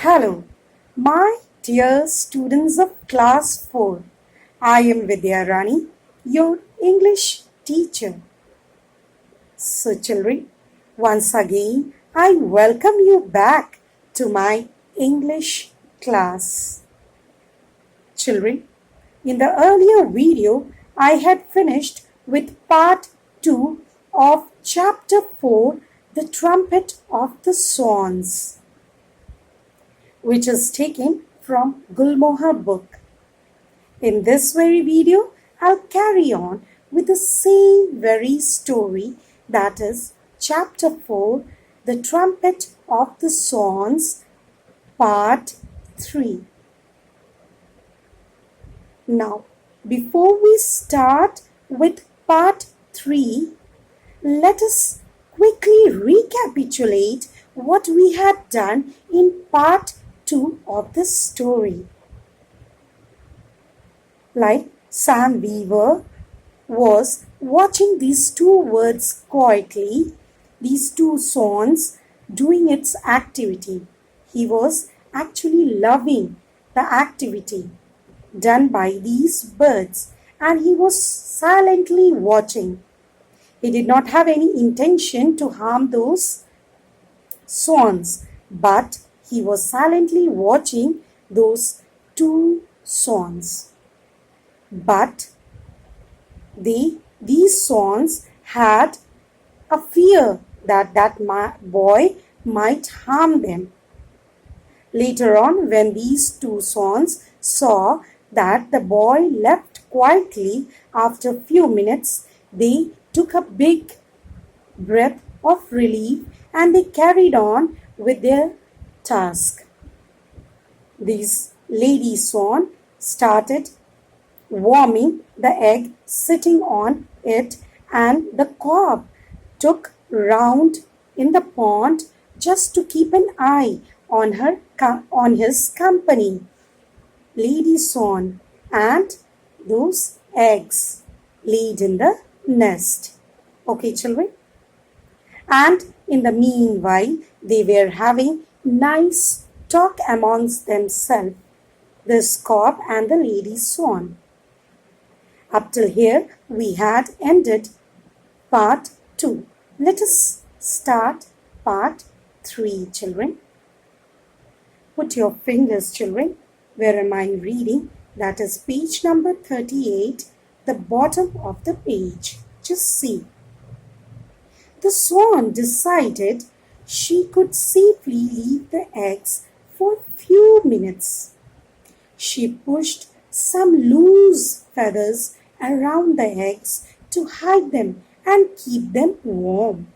Hello, my dear students of class 4. I am Vidya Rani, your English teacher. So children, once again I welcome you back to my English class. Children, in the earlier video I had finished with part 2 of chapter 4, The Trumpet of the Swans, which is taken from Gulmohar book. In this very video, I'll carry on with the same very story, that is chapter 4, The Trumpet of the Swans, part 3. Now, before we start with part 3, let us quickly recapitulate what we had done in part 2 of the story. Like Sam Weaver was watching these two birds quietly, these two swans doing its activity. He was actually loving the activity done by these birds, and he was silently watching. He did not have any intention to harm those swans, but he was silently watching those two swans. But these swans had a fear that boy might harm them. Later on, when these two swans saw that the boy left quietly after a few minutes, they took a big breath of relief and they carried on with their task. This lady swan started warming the egg, sitting on it, and the cob took round in the pond just to keep an eye on his company, lady swan, and those eggs laid in the nest. Okay, children? And in the meanwhile, they were having nice talk amongst themselves, this cob and the lady swan. Up till here, we had ended part 2. Let us start part 3, children. Put your fingers, children. Where am I reading? That is page number 38, the bottom of the page. Just see. The swan decided she could safely leave the eggs for a few minutes. She pushed some loose feathers around the eggs to hide them and keep them warm.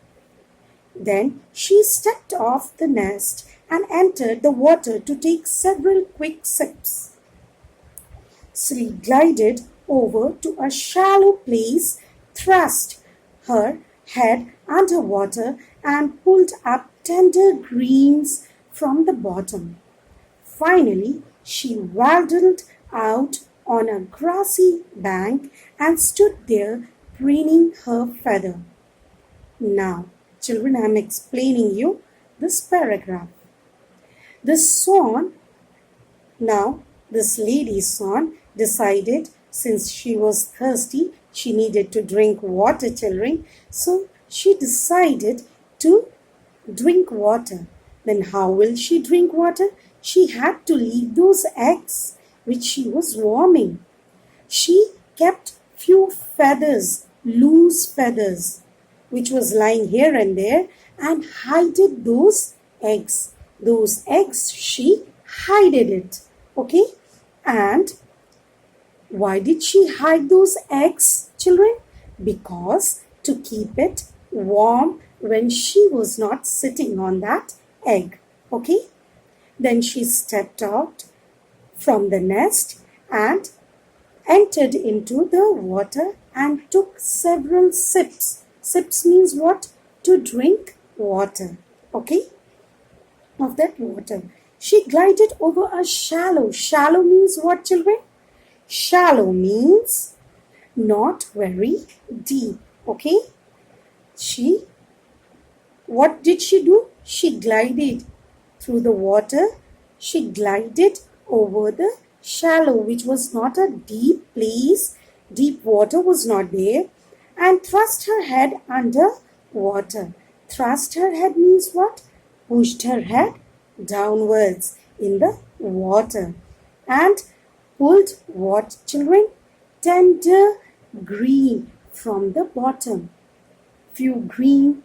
Then she stepped off the nest and entered the water to take several quick sips. She glided over to a shallow place, thrust her head underwater and pulled up tender greens from the bottom. Finally, she waddled out on a grassy bank and stood there preening her feather. Now, children, I am explaining you this paragraph. This lady swan decided, since she was thirsty, she needed to drink water, children. So she decided to drink water. Then how will she drink water? She had to leave those eggs which she was warming. She kept few feathers, loose feathers, which was lying here and there, and hided those eggs. Those eggs, she hided it. Okay? And why did she hide those eggs, children? Because to keep it warm when she was not sitting on that egg. Okay? Then she stepped out from the nest and entered into the water and took several sips. Sips means what? To drink water. Okay? Of that water. She glided over a shallow. Shallow means what, children? Shallow means not very deep. Okay? What did she do? She glided through the water she glided over the shallow, which was not a deep place, deep water was not there, and thrust her head under water. Thrust her head means what? Pushed her head downwards in the water and pulled what, children? Tender green from the bottom. Few green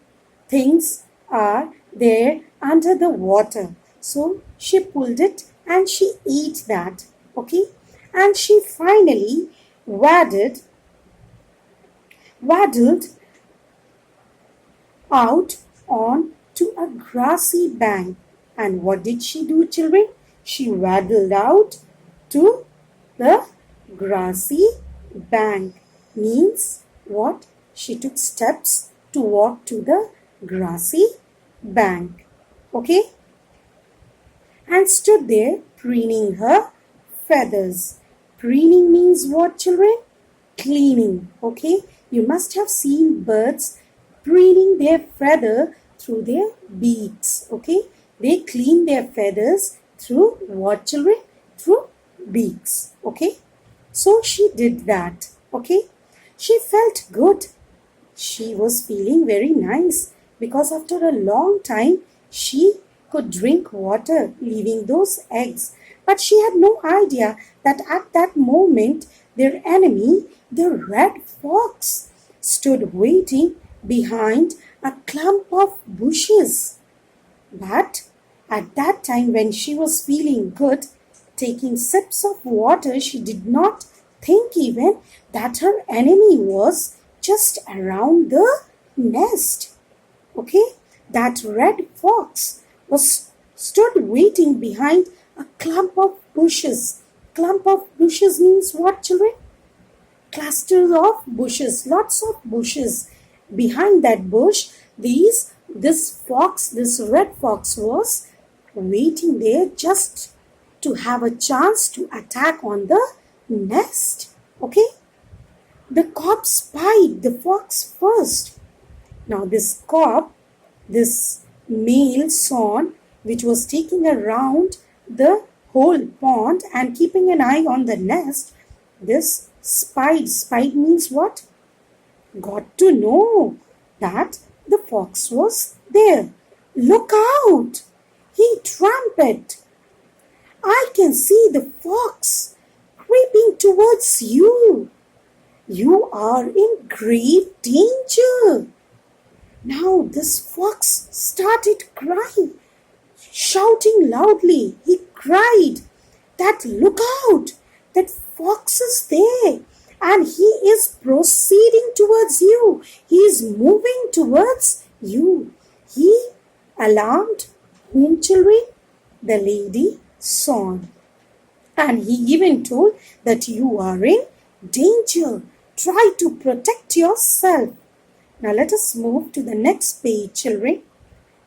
things are there under the water. So she pulled it and she ate that. Okay? And she finally waddled out on to a grassy bank. And what did she do, children? She waddled out to the grassy bank. Means what? She took steps to walk to the grassy bank. Okay? And stood there preening her feathers. Preening means what, children? Cleaning. Okay? You must have seen birds preening their feather through their beaks. Okay? They clean their feathers through what, children? Through beaks. Okay? So she did that. Okay? She felt good. She was feeling very nice because after a long time she could drink water, leaving those eggs. But she had no idea that at that moment their enemy, the red fox, stood waiting behind a clump of bushes. But at that time when she was feeling good, taking sips of water, she did not think even that her enemy was just around the nest. Okay? That red fox stood waiting behind a clump of bushes. Clump of bushes means what, children? Clusters of bushes, lots of bushes. Behind that bush, this red fox was waiting there just to have a chance to attack on the nest. Okay? The cob spied the fox first. Now this cob, this male swan, which was taking around the whole pond and keeping an eye on the nest, this spied means what? Got to know that the fox was there. Look out! Hey, Trumpet! I can see the fox creeping towards you. You are in grave danger. Now this fox started crying, shouting loudly. He cried that look out, that fox is there and he is proceeding towards you. He is moving towards you. He alarmed whom, children? The lady swan. And he even told that you are in danger. Try to protect yourself. Now let us move to the next page, children.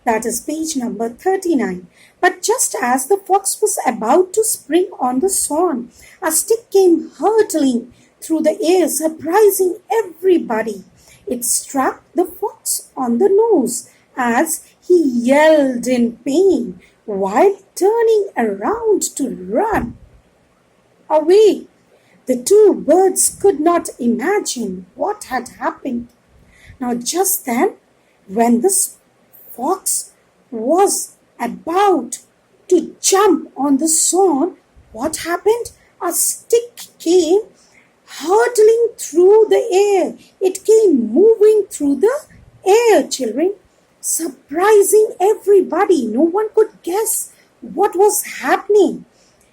That is page number 39. But just as the fox was about to spring on the swan, a stick came hurtling through the air, surprising everybody. It struck the fox on the nose as he yelled in pain while turning around to run away. The two birds could not imagine what had happened. Now just then, when the fox was about to jump on the swan, what happened? A stick came hurtling through the air. It came moving through the air, children, surprising everybody. No one could guess what was happening.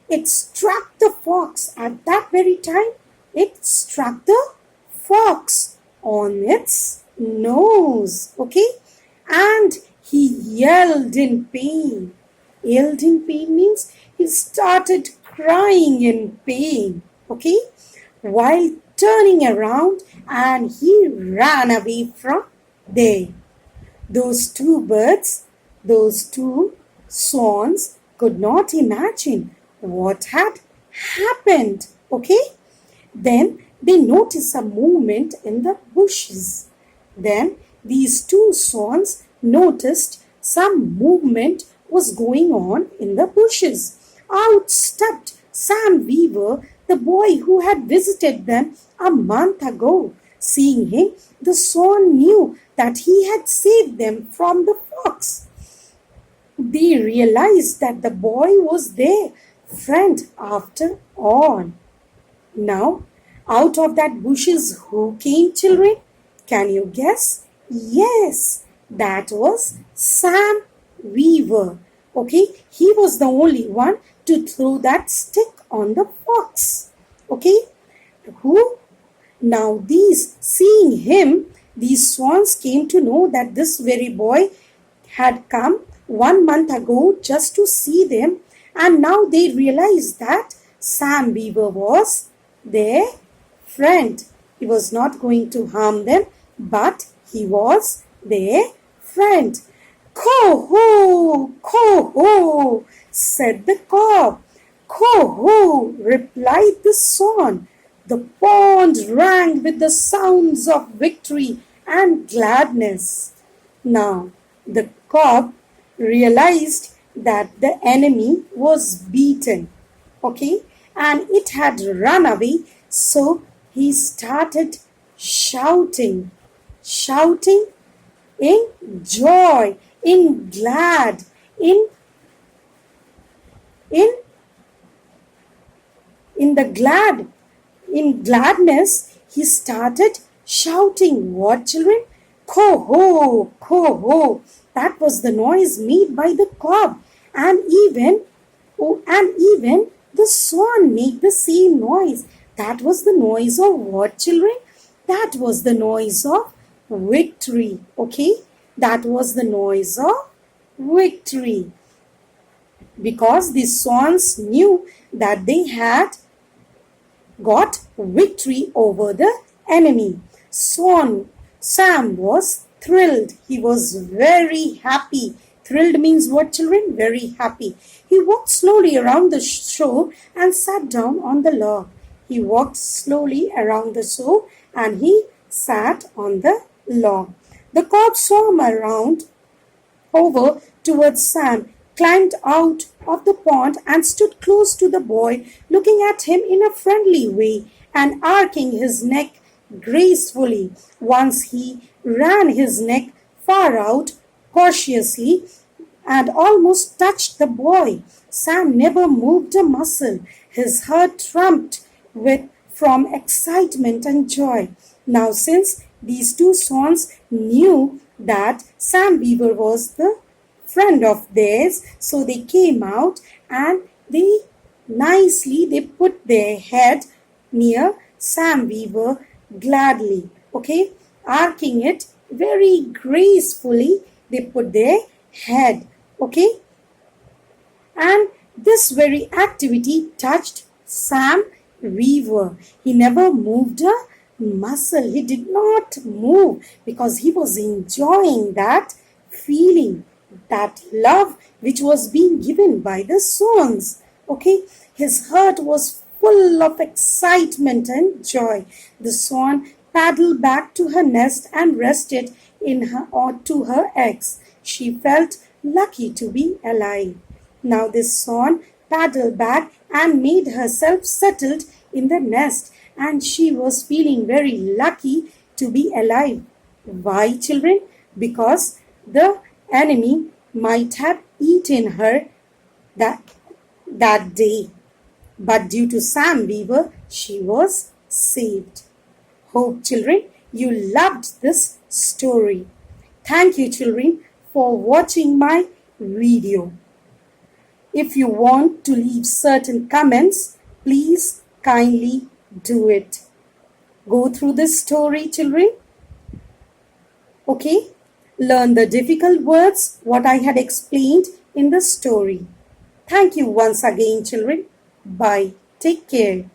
It struck the fox. At that very time, it struck the fox on its nose. Okay? And he yelled in pain. Yelled in pain means he started crying in pain. Okay? While turning around, and he ran away from there. Those two birds, those two swans could not imagine what had happened. Okay? Then they noticed a movement in the bushes. Then these two swans noticed some movement was going on in the bushes. Out stepped Sam Weaver, the boy who had visited them a month ago. Seeing him, the swan knew that he had saved them from the fox. They realized that the boy was their friend after all. Now, out of that bushes who came, children? Can you guess? Yes, that was Sam Weaver. Okay, he was the only one to throw that stick on the fox. Okay, who? Now, seeing him, these swans came to know that this very boy had come 1 month ago just to see them, and now they realized that Sam Beaver was their friend. He was not going to harm them, but he was their friend. "Coho, coho," said the cock. "Coho," replied the swan. The pond rang with the sounds of victory and gladness. Now, the cock realized that the enemy was beaten, okay, and it had run away, so he started shouting in joy, in glad, in the glad, in gladness, he started shouting. What, children? "Coho, coho." That was the noise made by the cock, and even the swan made the same noise. That was the noise of what, children? That was the noise of victory. Okay, that was the noise of victory, because the swans knew that they had got victory over the enemy. Sam was thrilled. He was very happy. Thrilled means what, children? Very happy. He walked slowly around the shore and sat down on the log. He walked slowly around the shore and he sat on the log. The cock swam around over towards Sam, climbed out of the pond and stood close to the boy, looking at him in a friendly way and arching his neck gracefully. Once he ran his neck far out cautiously and almost touched the boy. Sam never moved a muscle. His heart thumped from excitement and joy. Now, since these two swans knew that Sam Beaver was the friend of theirs, so they came out and they put their head near Sam Beaver gladly, okay, arcing it very gracefully. They put their head, okay, and this very activity touched Sam Weaver. He never moved a muscle. He did not move because he was enjoying that feeling, that love which was being given by the swans. Okay, his heart was full of excitement and joy. The swan paddled back to her nest and rested to her eggs. She felt lucky to be alive. Now this swan paddled back and made herself settled in the nest, and she was feeling very lucky to be alive. Why, children? Because the enemy might have eaten her that day. But due to Sam Weaver, she was saved. Hope, children, you loved this story. Thank you, children, for watching my video. If you want to leave certain comments, please kindly do it. Go through this story, children. Okay? Learn the difficult words, what I had explained in the story. Thank you once again, children. Bye. Take care.